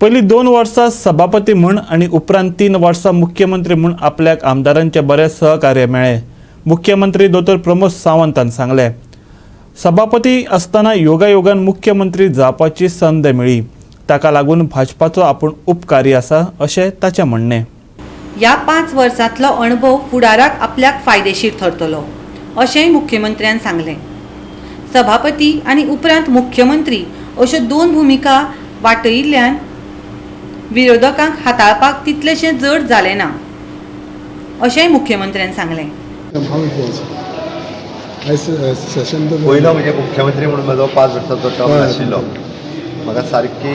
पहिली 2 वर्सां सभापती म्हूण आनी उपरांत 3 वर्सां मुख्यमंत्री म्हूण आपल्याक आमदारांचे बरे सहकार्य मेळ्ळे. मुख्यमंत्री दोतोर प्रमोद सावंतान सांगले. सभापती आसतना योगायोगान मुख्यमंत्री जावपाची संद मेळ्ळी. ताका लागून भाजपाचो आपूण उपकारी आसा अशें ताचें म्हणणें. ह्या 5 वर्सांतलो अणभव फुडाराक आपल्याक फायदेशीर ठरतलो अशेंय मुख्यमंत्र्यान सांगलें. सभापती आनी उपरांत मुख्यमंत्री अश्यो 2 भुमिका वाटयिल्ल्यान विरोधकांक हाताळपाक तितलेशें जड जालें ना अशेंय मुख्यमंत्र्यान सांगलें. पयलो म्हणजे मुख्यमंत्री म्हणून म्हजो 5 वर्सांचो टर्म आशिल्लो. म्हाका सारकी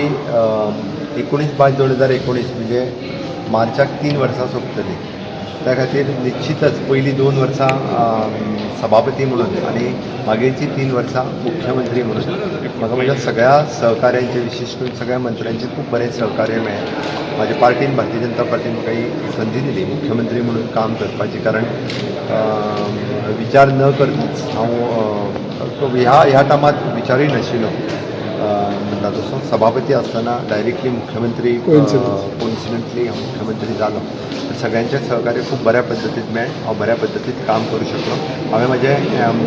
19/5/2019 म्हणजे मार्चाक 3 वर्सां सोंपतलीं. त्या खातीर निश्चितच पयलीं 2 वर्सां सभापती म्हणून आनी मागीरची 3 वर्सां मुख्यमंत्री म्हणून म्हाका म्हज्या सगळ्या सहकाऱ्यांचे विशेश करून सगळ्या मंत्र्यांचे खूब बरें सहकार्य मेळ्ळें. म्हाज्या पार्टीन भारतीय जनता पार्टीन म्हाका ही संदी दिली मुख्यमंत्री म्हणून काम करपाची. कारण विचार न करताच हांव ह्या टायमार विचारूय नाशिल्लो. म्हणटा तसो सभापती आसतना डायरेक्टली मुख्यमंत्री कोइन्सिडंटली हांव मुख्यमंत्री जालो. सगळ्यांचें सहकार्य खूब बऱ्या पद्दतीन मेळ्ळें. हांव बऱ्या पद्दतीन काम करूं शकलो. हांवें म्हजें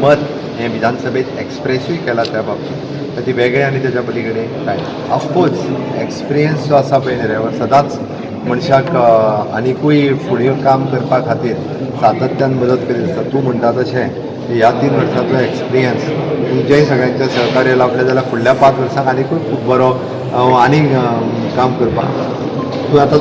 मत हें विधानसभेत एक्सप्रेसूय केलां त्या बाबतींत. ती वेगळें आनी तेच्या पलीकडे कांय ऑफकोर्स एक्सपिरियन्स जो आसा पळय न्ही रे सदांच मनशाक आनिकूय फुडें काम करपा खातीर सातत्यान मदत करीत आसता. तूं म्हणटा तशें ह्या 3 वर्सांचो एक्सपिरियन्स तुमचेंय सगळ्यांचें सहकार्य लाभलें जाल्यार फुडल्या 5 वर्सांक आनिकूय खूब बरो आनी काम करपाक.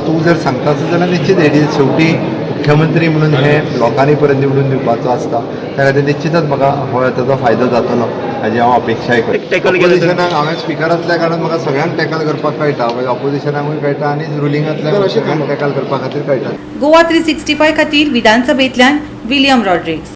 तूं जर सांगता जाल्यार निश्चित हेजी शेवटी मुख्यमंत्री म्हणून हे लोकांनी पर्यंत निवडून दिवपाचो आसता. त्या खातीर निश्चितच म्हाका ताचो फायदो जातलो हाजी हांव अपेक्षाय करतां. ऑपोजिशनाक हांवें स्पिकर आसल्या कारणान म्हाका सगळ्यांक टॅकल करपाक कळटा. ऑपोजिशनाकूय कळटा आनी रुलिंगांतल्या सगळ्यांक टॅकल करपा खातीर कळटा. गोवा 365 खातीर विधानसभेंतल्यान विलियम रॉड्रिग्स.